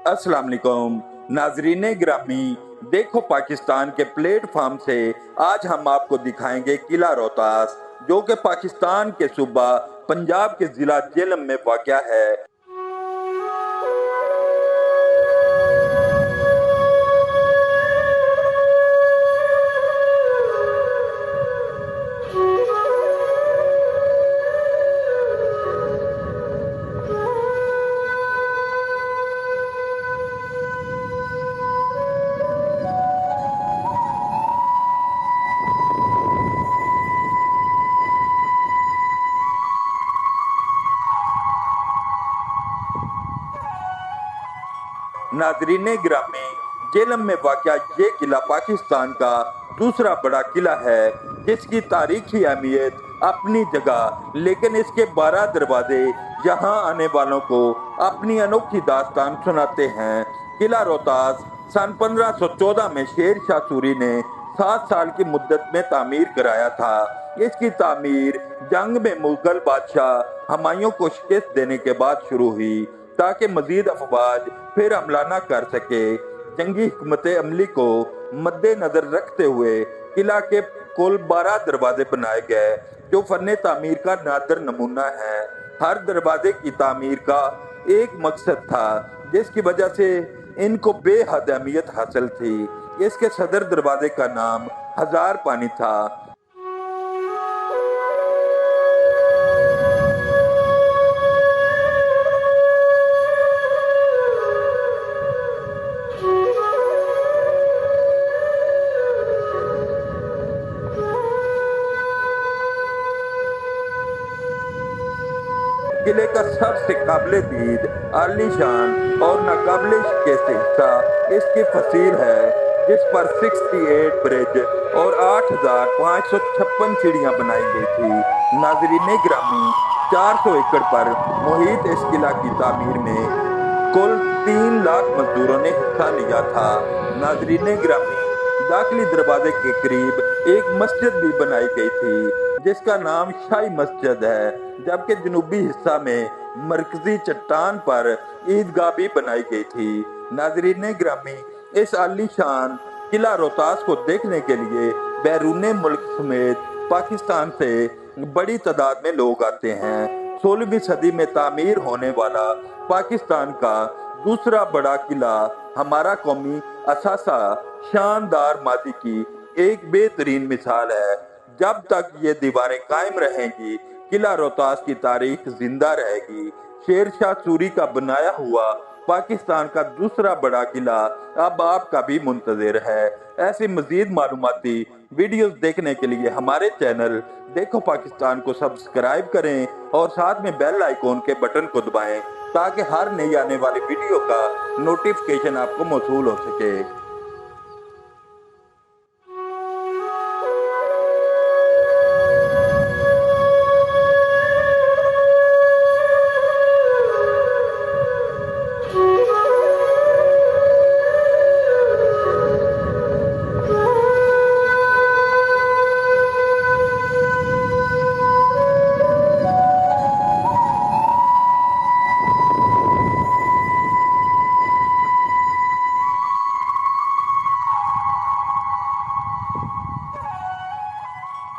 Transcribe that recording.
अस्सलाम वालेकुम नाजरीन गिरामी। देखो पाकिस्तान के प्लेटफॉर्म से आज हम आपको दिखाएंगे किला रोहतास, जो कि पाकिस्तान के सूबा पंजाब के जिला जेहलम में वाक़या है। नाजरीन गिरामी, जेहलम में वाक़या ये किला पाकिस्तान का दूसरा बड़ा किला है, जिसकी तारीखी अहमियत अपनी जगह, लेकिन इसके 12 दरवाजे यहाँ आने वालों को अपनी अनोखी दास्तान सुनाते हैं। किला रोहतास सन 1514 में शेर शाह सूरी ने 7 साल की मुद्दत में तामीर कराया था। इसकी तामीर जंग में मुगल बादशाह हुमायूं को शिकस्त देने के बाद शुरू हुई, ताकि मजीद अफवाज फिर हमला न कर सके। जंगी हिकमत अमली को मद्देनजर रखते हुए किला के कुल 12 दरवाजे बनाए गए, जो फन तामीर का नादर नमूना है। हर दरवाजे की तामीर का एक मकसद था, जिसकी वजह से इनको बेहद अहमियत हासिल थी। इसके सदर दरवाजे का नाम हजार पानी था। किले का सबसे काबिल दीद, आलीशान और नाकाबिल शिकस्त हिस्सा इसकी फसील है, जिस पर 68 ब्रिज और 8556 सीढ़ियां बनाई गई थी। नाजरीन गिरामी, 400 एकड़ पर मुहित इस किला की तामीर में कुल 3 लाख मजदूरों ने हिस्सा लिया था। नाजरीन गिरामी, दाखिली दरवाजे के करीब एक मस्जिद भी बनाई गई थी, जिसका नाम शाही मस्जिद है, जबकि जनूबी हिस्सा में मरकजी चट्टान पर ईदगाह भी बनाई गई थी। नाजरीन गिरामी, इस आलीशान किला रोहतास को देखने के लिए बैरून मुल्क समेत पाकिस्तान से बड़ी तादाद में लोग आते हैं। 16वीं सदी में तामीर होने वाला पाकिस्तान का दूसरा बड़ा किला हमारा कौमी असासा शानदार मादी की एक बेहतरीन मिसाल है। जब तक ये दीवारें कायम रहेंगी, किला रोहतास की तारीख जिंदा रहेगी। शेर शाह सूरी का बनाया हुआ पाकिस्तान का दूसरा बड़ा किला अब आपका भी मुंतज़िर है। ऐसी मजीद मालूमाती वीडियोस देखने के लिए हमारे चैनल देखो पाकिस्तान को सब्सक्राइब करें और साथ में बेल आइकॉन के बटन को दबाएं, ताकि हर नई आने वाली वीडियो का नोटिफिकेशन आपको मौसूल हो सके।